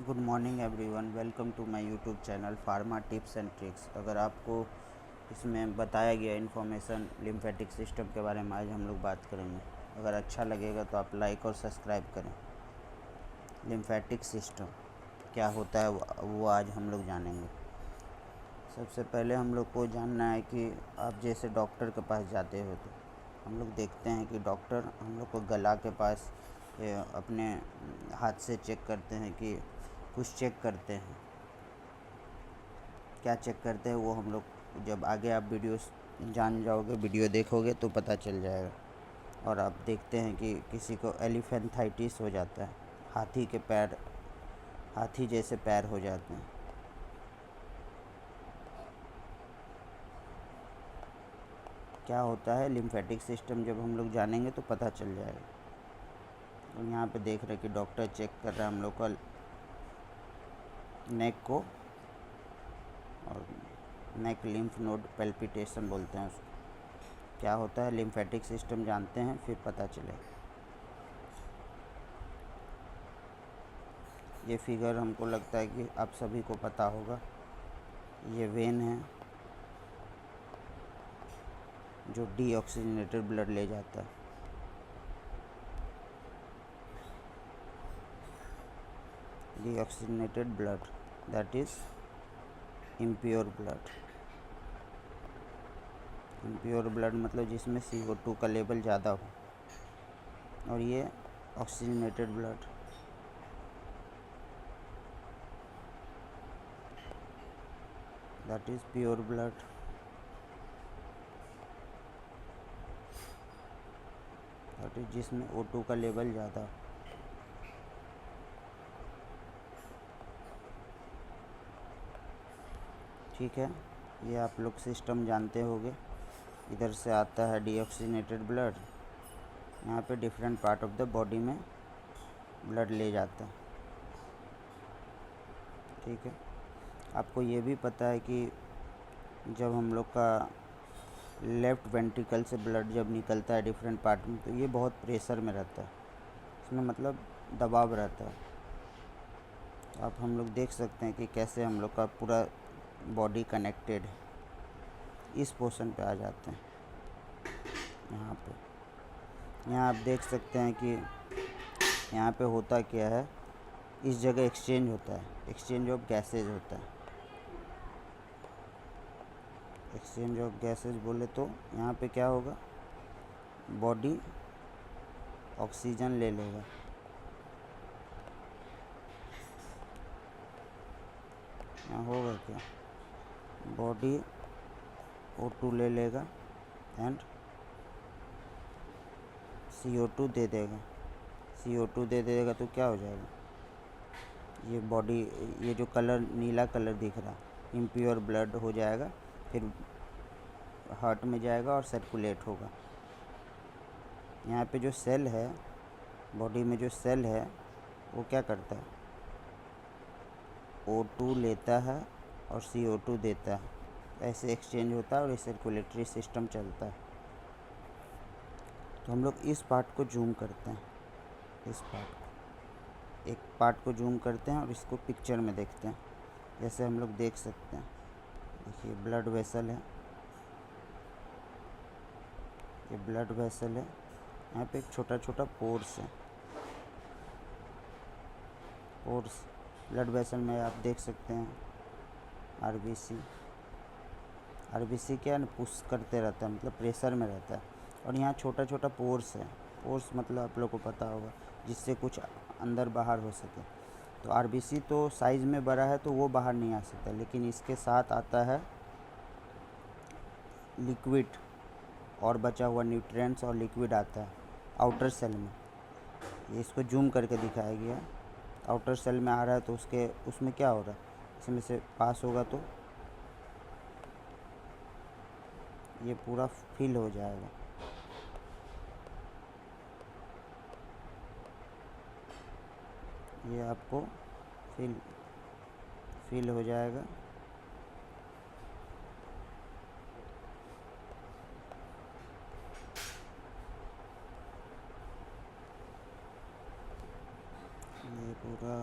Good morning everyone, welcome to my YouTube channel pharma tips and tricks. अगर आपको इसमें बताया गया इन्फॉर्मेशन लिम्फेटिक सिस्टम के बारे में आज हम लोग बात करेंगे। अगर अच्छा लगेगा तो आप लाइक और सब्सक्राइब करें। लिम्फेटिक सिस्टम क्या होता है वो आज हम लोग जानेंगे। सबसे पहले हम लोग को जानना है कि आप जैसे डॉक्टर के पास जाते हो तो हम लोग देखते हैं कि डॉक्टर हम लोग को गला के पास अपने हाथ से चेक करते हैं कि कुछ चेक करते हैं। क्या चेक करते हैं वो हम लोग जब आगे आप वीडियो जान जाओगे, वीडियो देखोगे तो पता चल जाएगा। और आप देखते हैं कि किसी को एलिफेंथाइटिस हो जाता है, हाथी के पैर, हाथी जैसे पैर हो जाते हैं। क्या होता है लिम्फेटिक सिस्टम जब हम लोग जानेंगे तो पता चल जाएगा। और यहाँ पे देख रहे कि डॉक्टर चेक कर रहा है हम लोग का नेक को, और नेक लिम्फ नोड पैल्पिटेशन बोलते हैं उसको। क्या होता है लिम्फेटिक सिस्टम जानते हैं फिर पता चलेगा। ये फिगर हमको लगता है कि आप सभी को पता होगा। ये वेन है जो डीऑक्सीजनेटेड ब्लड ले जाता है। Deoxygenated blood that is impure blood. Impure blood मतलब जिसमें CO2 का लेवल ज़्यादा हो। और ये oxygenated blood that is pure blood. That is जिसमें O2 का लेवल ज़्यादा हो। ठीक है, ये आप लोग सिस्टम जानते होंगे। इधर से आता है डीऑक्सीजनेटेड ब्लड, यहाँ पे different part of the body में ब्लड ले जाता है। ठीक है, आपको ये भी पता है कि जब हम लोग का लेफ़्ट वेंट्रिकल से ब्लड जब निकलता है डिफरेंट पार्ट में तो ये बहुत प्रेशर में रहता है, इसमें मतलब दबाव रहता है। आप हम लोग देख सकते हैं कि कैसे हम लोग का पूरा बॉडी कनेक्टेड है। इस पोर्शन पे आ जाते हैं यहाँ आप देख सकते हैं कि यहाँ पे होता क्या है, इस जगह एक्सचेंज होता है, एक्सचेंज ऑफ गैसेज होता है। एक्सचेंज ऑफ गैसेज बोले तो यहाँ पे क्या होगा, बॉडी ऑक्सीजन ले लेगा, यहाँ होगा क्या, बॉडी O2 ले लेगा एंड CO2 दे देगा। CO2 दे देगा तो क्या हो जाएगा, ये बॉडी, ये जो कलर नीला कलर दिख रहा है इम्प्योर ब्लड हो जाएगा, फिर हार्ट में जाएगा और सर्कुलेट होगा। यहाँ पे जो सेल है, बॉडी में जो सेल है वो क्या करता है, O2 लेता है और CO2 देता है, ऐसे एक्सचेंज होता है और ये सर्कुलेटरी सिस्टम चलता है। तो हम लोग इस पार्ट को जूम करते हैं, इस एक पार्ट को जूम करते हैं और इसको पिक्चर में देखते हैं। जैसे हम लोग देख सकते हैं, देखिए ब्लड वेसल है, ये ब्लड वेसल है, यहाँ पे एक छोटा छोटा पोर्स है। पोर्स ब्लड वेसल में आप देख सकते हैं आरबीसी क्या है, पुश करते रहता है, मतलब प्रेशर में रहता है। और यहाँ छोटा छोटा पोर्स है, पोर्स मतलब आप लोग को पता होगा जिससे कुछ अंदर बाहर हो सके। तो आरबीसी तो साइज़ में बड़ा है तो वो बाहर नहीं आ सकता, लेकिन इसके साथ आता है लिक्विड और बचा हुआ न्यूट्रिएंट्स और लिक्विड आता है आउटर सेल में। ये इसको जूम करके दिखाया गया, आउटर सेल में आ रहा है तो उसमें क्या हो रहा है, इसमें से पास होगा तो ये पूरा फिल हो जाएगा। ये आपको फिल हो जाएगा। ये पूरा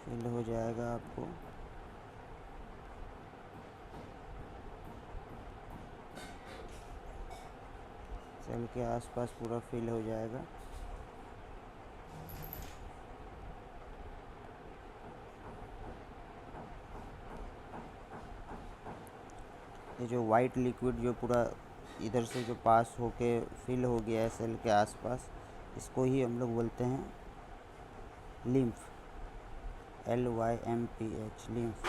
फिल हो जाएगा आपको। सेल के आसपास पूरा फिल हो जाएगा। ये जो वाइट लिक्विड जो पूरा इधर से जो पास होके फिल हो गया है सेल के आसपास, इसको ही हम लोग बोलते हैं लिम्फ, LYMPH, लिम्फ।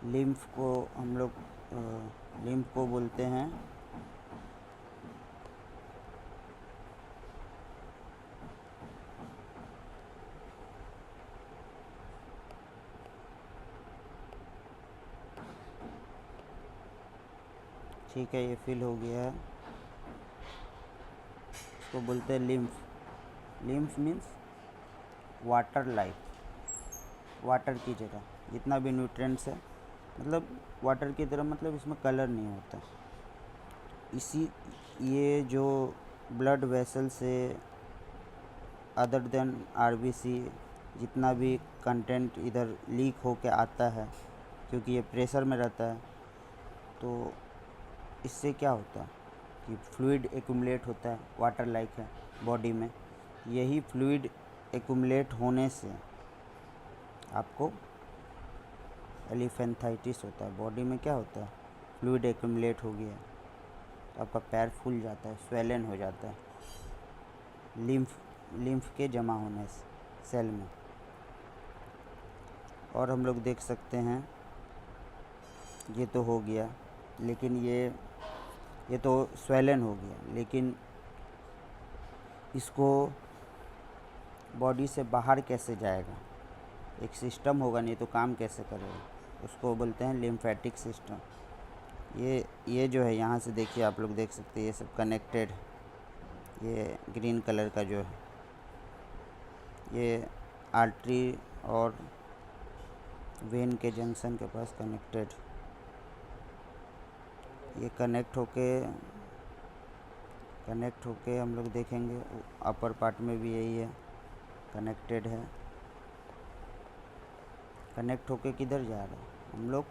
लिम्फ को हम लोग लिम्फ को बोलते हैं ठीक है, ये फिल हो गया है, इसको बोलते हैं lymph. Lymph means water like, water की जगह जितना भी न्यूट्रिएंट्स है, मतलब वाटर की तरह, मतलब इसमें कलर नहीं होता। इसी ये जो ब्लड वेसल से अदर देन RBC जितना भी कंटेंट इधर लीक होके आता है, क्योंकि ये प्रेशर में रहता है, तो इससे क्या होता है कि फ्लूइड एक्यूमुलेट होता है, वाटर लाइक है बॉडी में। यही फ्लूइड एक्यूमुलेट होने से आपको एलिफेंथाइटिस होता है। बॉडी में क्या होता है, फ्लूइड एक्यूमुलेट हो गया, तो आपका पैर फूल जाता है, स्वेलन हो जाता है, लिम्फ के जमा होने से सेल में। और हम लोग देख सकते हैं, ये तो हो गया, लेकिन ये तो स्वेलन हो गया, लेकिन इसको बॉडी से बाहर कैसे जाएगा? एक सिस्टम होगा, नहीं तो काम कैसे करेगा? उसको बोलते हैं लिम्फेटिक सिस्टम। ये जो है, यहाँ से देखिए, आप लोग देख सकते हैं, ये सब कनेक्टेड। ये ग्रीन कलर का जो है, ये आर्टरी और वेन के जंक्शन के पास कनेक्टेड। ये कनेक्ट होके हम लोग देखेंगे अपर पार्ट में भी यही है, कनेक्टेड है। कनेक्ट होके किधर जा रहा है? हम लोग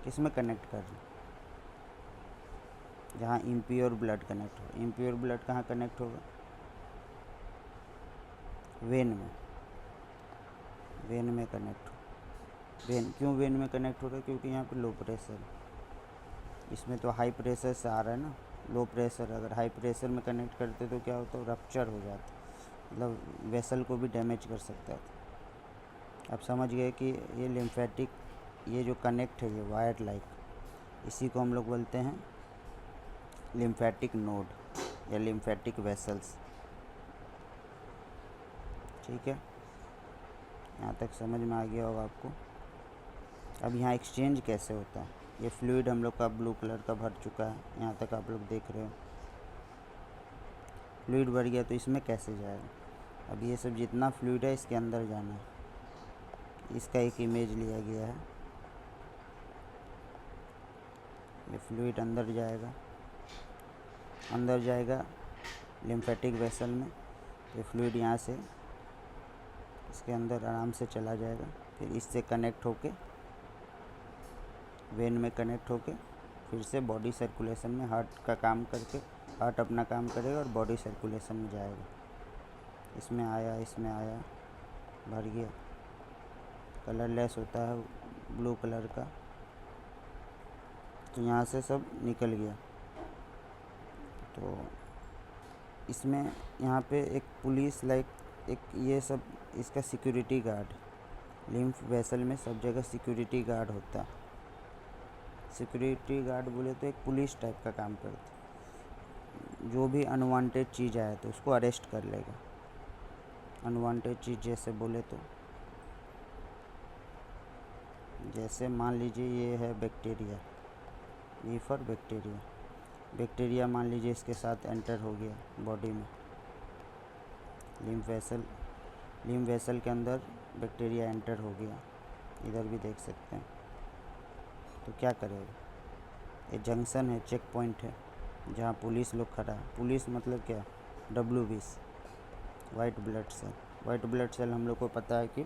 किस में कनेक्ट कर रहे हैं? जहाँ इम्प्योर ब्लड कनेक्ट हो। इम्प्योर ब्लड कहाँ कनेक्ट होगा? वेन में कनेक्ट हो। क्यों वेन में कनेक्ट हो रहा है? क्योंकि यहाँ पे लो प्रेशर है। इसमें तो हाई प्रेशर से आ रहा है ना, लो प्रेशर। अगर हाई प्रेशर में कनेक्ट करते तो क्या होता है? रप्चर हो जाता, मतलब वेसल को भी डैमेज कर सकता है। आप समझ गए कि ये लिम्फेटिक, ये जो कनेक्ट है, ये वायर लाइक, इसी को हम लोग बोलते हैं लिम्फेटिक नोड या लिम्फेटिक वेसल्स। ठीक है, यहाँ तक समझ में आ गया होगा आपको। अब यहाँ एक्सचेंज कैसे होता है? ये फ्लूइड हम लोग का ब्लू कलर का भर चुका है, यहाँ तक आप लोग देख रहे हो। फ्लूइड भर गया तो इसमें कैसे जाएगा? अब ये सब जितना फ्लूइड है, इसके अंदर जाना है। इसका एक इमेज लिया गया है। ये फ्लूइड अंदर जाएगा लिम्फेटिक वेसल में। ये फ्लूइड यहाँ से इसके अंदर आराम से चला जाएगा, फिर इससे कनेक्ट होके वेन में कनेक्ट होके फिर से बॉडी सर्कुलेशन में, हार्ट का काम करके, हार्ट अपना काम करेगा और बॉडी सर्कुलेशन में जाएगा। इसमें आया, भर गया। कलरलेस होता है, ब्लू कलर का, तो यहाँ से सब निकल गया। तो इसमें यहाँ पे एक पुलिस लाइक, एक ये सब इसका सिक्योरिटी गार्ड, लिम्फ वेसल में सब जगह सिक्योरिटी गार्ड होता है। सिक्योरिटी गार्ड बोले तो एक पुलिस टाइप का काम करता है। जो भी अनवांटेड चीज़ आए तो उसको अरेस्ट कर लेगा। अनवांटेड चीज़ जैसे बोले तो, जैसे मान लीजिए ये है बैक्टीरिया, ये फॉर बैक्टीरिया मान लीजिए इसके साथ एंटर हो गया बॉडी में। लिम्फ वेसल के अंदर बैक्टीरिया एंटर हो गया, इधर भी देख सकते हैं। तो क्या करेगा? ये जंक्शन है, चेक पॉइंट है, जहाँ पुलिस लोग खड़ा है। पुलिस मतलब क्या? WBC, white blood cell. White blood cell हम लोग को पता है कि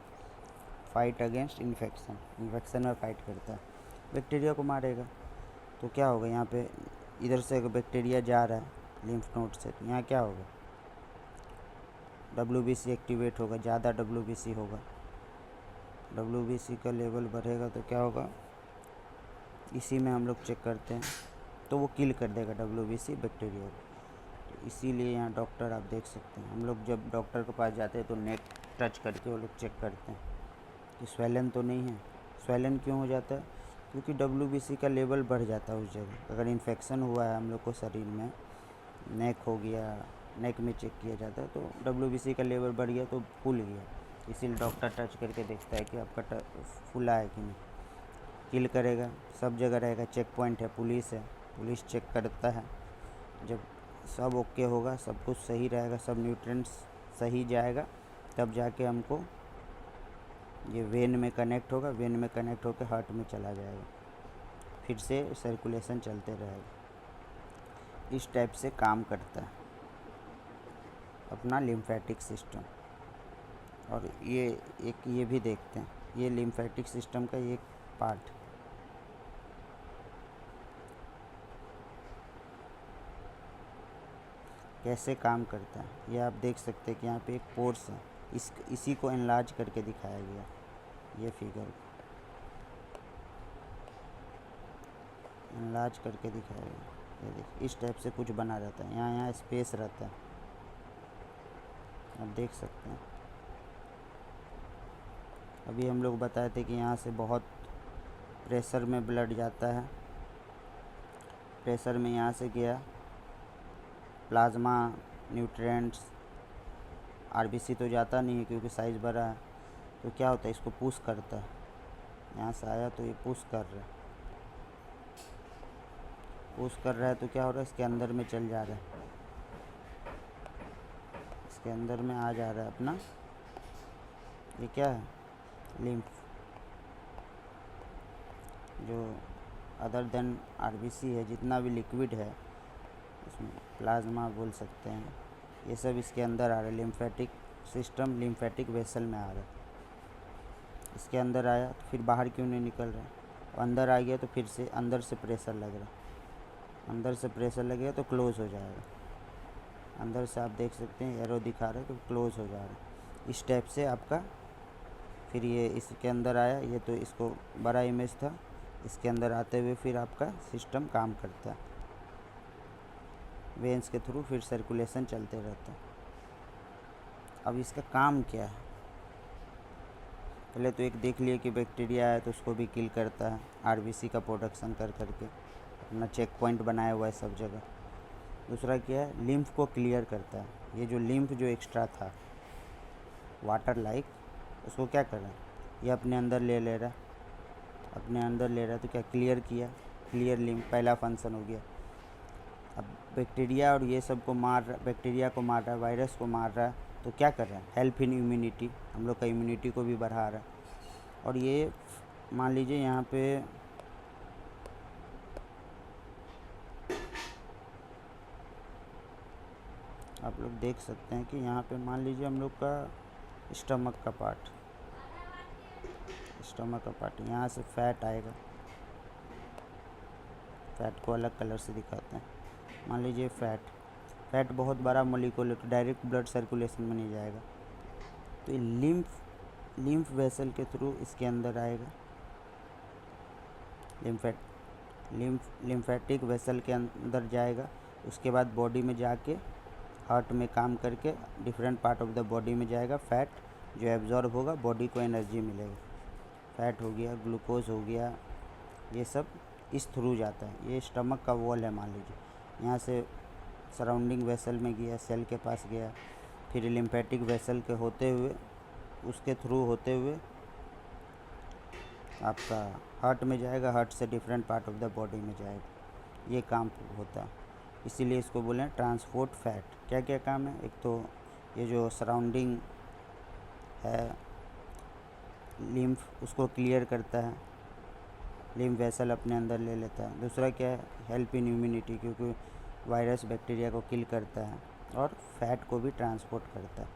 फाइट अगेंस्ट इन्फेक्शन, इन्फेक्शन में फाइट करता है, बैक्टीरिया को मारेगा। तो क्या होगा यहाँ पे, इधर से बैक्टीरिया जा रहा है लिम्फ नोड से, तो यहाँ क्या होगा, WBC एक्टिवेट होगा, ज़्यादा WBC होगा, WBC का लेवल बढ़ेगा तो क्या होगा, इसी में हम लोग चेक करते हैं, तो वो किल कर देगा WBC बैक्टीरिया को। तो इसीलिए यहाँ डॉक्टर आप देख सकते हैं, हम लोग जब डॉक्टर के पास जाते हैं तो नेक टच करके वो लोग चेक करते हैं कि स्वेलन तो नहीं है। स्वेलन क्यों हो जाता है, क्योंकि WBC का लेवल बढ़ जाता है उस जगह। अगर इन्फेक्शन हुआ है हम लोग को शरीर में, नेक हो गया, नेक में चेक किया जाता है तो WBC का लेवल बढ़ गया तो फूल गया, इसीलिए डॉक्टर टच करके देखता है कि आपका फूला है कि नहीं, किल करेगा। सब जगह रहेगा, चेक पॉइंट है, पुलिस है, पुलिस चेक करता है। जब सब ओके होगा, सब कुछ सही रहेगा, सब न्यूट्रिएंट्स सही जाएगा, तब जाके हमको ये वेन में कनेक्ट होगा, वेन में कनेक्ट होकर हार्ट में चला जाएगा, फिर से सर्कुलेशन चलते रहेगा। इस टाइप से काम करता है अपना लिम्फेटिक सिस्टम। और ये भी देखते हैं, ये लिम्फेटिक सिस्टम का एक पार्ट, कैसे काम करता है ये आप देख सकते हैं कि यहाँ पे एक पोर्स है, इसी को एनलार्ज करके दिखाया गया, ये फिगर एनलार्ज करके दिखाया गया। ये देखिए इस टाइप से कुछ बना रहता है, यहाँ स्पेस रहता है, आप देख सकते हैं। अभी हम लोग बताए थे कि यहाँ से बहुत प्रेशर में ब्लड जाता है, प्रेशर में यहाँ से गया, प्लाज्मा, न्यूट्रिएंट्स, RBC तो जाता नहीं है क्योंकि साइज़ बड़ा है, तो क्या होता है, इसको पुश करता है, यहाँ से आया तो ये पुश कर रहा है, पुश कर रहा है तो क्या हो रहा है, इसके अंदर में चल जा रहा है, इसके अंदर में आ जा रहा है अपना, ये क्या है, लिम्फ, जो अदर देन RBC है, जितना भी लिक्विड है इसमें, प्लाज्मा बोल सकते हैं, ये सब इसके अंदर आ रहा है। लिम्फेटिक सिस्टम लिम्फेटिक वेसल में आ रहा है, इसके अंदर आया तो फिर बाहर क्यों नहीं निकल रहा है, अंदर आ गया तो फिर से अंदर से प्रेशर लग रहा है, अंदर से प्रेशर लगेगा तो क्लोज़ हो जाएगा, अंदर से आप देख सकते हैं एरो दिखा रहा है तो क्लोज़ हो जा रहा है। इस टाइप से आपका, फिर ये इसके अंदर आया, ये तो इसको बड़ा इमेज था, इसके अंदर आते हुए फिर आपका सिस्टम काम करता है, वेंस के थ्रू फिर सर्कुलेशन चलते रहता है। अब इसका काम क्या है, पहले तो एक देख लिए कि बैक्टीरिया है तो उसको भी किल करता है, RBC का प्रोडक्शन कर करके अपना चेक पॉइंट बनाया हुआ है सब जगह। दूसरा क्या है, लिम्फ को क्लियर करता है, ये जो लिम्फ जो एक्स्ट्रा था वाटर लाइक, उसको क्या कर रहा है, ये अपने अंदर ले रहा है, अपने अंदर ले रहा है तो क्या क्लियर किया, क्लियर लिम्फ, पहला फंक्शन हो गया। अब बैक्टीरिया और ये सब को मार रहा, बैक्टीरिया को मार रहा है, वायरस को मार रहा है, तो क्या कर रहा है, हेल्प इन इम्यूनिटी, हम लोग का इम्यूनिटी को भी बढ़ा रहा है। और ये मान लीजिए यहाँ पे आप लोग देख सकते हैं कि यहाँ पे मान लीजिए हम लोग का स्टमक का पार्ट, स्टमक का पार्ट, यहाँ से फैट आएगा, फैट को अलग कलर से दिखाते हैं, मान लीजिए फैट बहुत बड़ा मॉलिक्यूल है तो डायरेक्ट ब्लड सर्कुलेशन में नहीं जाएगा, तो ये लिम्फ वेसल के थ्रू इसके अंदर आएगा, लिम्फेटिक वेसल के अंदर जाएगा, उसके बाद बॉडी में जाके हार्ट में काम करके different part of the body में जाएगा, फैट जो एब्जॉर्ब होगा, बॉडी को एनर्जी मिलेगा, फैट हो गया, ग्लूकोज हो गया, ये सब इस थ्रू जाता है। ये स्टमक का वॉल है मान लीजिए, यहाँ से सराउंडिंग वेसल में गया, सेल के पास गया, फिर लिम्फेटिक वेसल के होते हुए, उसके थ्रू होते हुए आपका हार्ट में जाएगा, हार्ट से different part of the body में जाएगा, ये काम होता है। इसीलिए इसको बोलें ट्रांसपोर्ट फैट। क्या क्या काम है, एक तो ये जो सराउंडिंग है लिम्फ, उसको क्लियर करता है, लिम्फ वेसल अपने अंदर ले लेता है। दूसरा क्या है, हेल्प इन इम्यूनिटी, क्योंकि वायरस बैक्टीरिया को किल करता है, और फैट को भी ट्रांसपोर्ट करता है।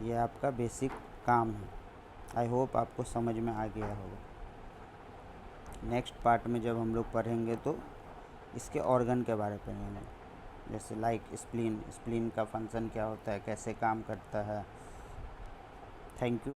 ये आपका बेसिक काम है। आई होप आपको समझ में आ गया होगा। नेक्स्ट पार्ट में जब हम लोग पढ़ेंगे तो इसके ऑर्गन के बारे में पढ़ेंगे, जैसे लाइक स्प्लीन का फंक्शन क्या होता है, कैसे काम करता है। Thank you.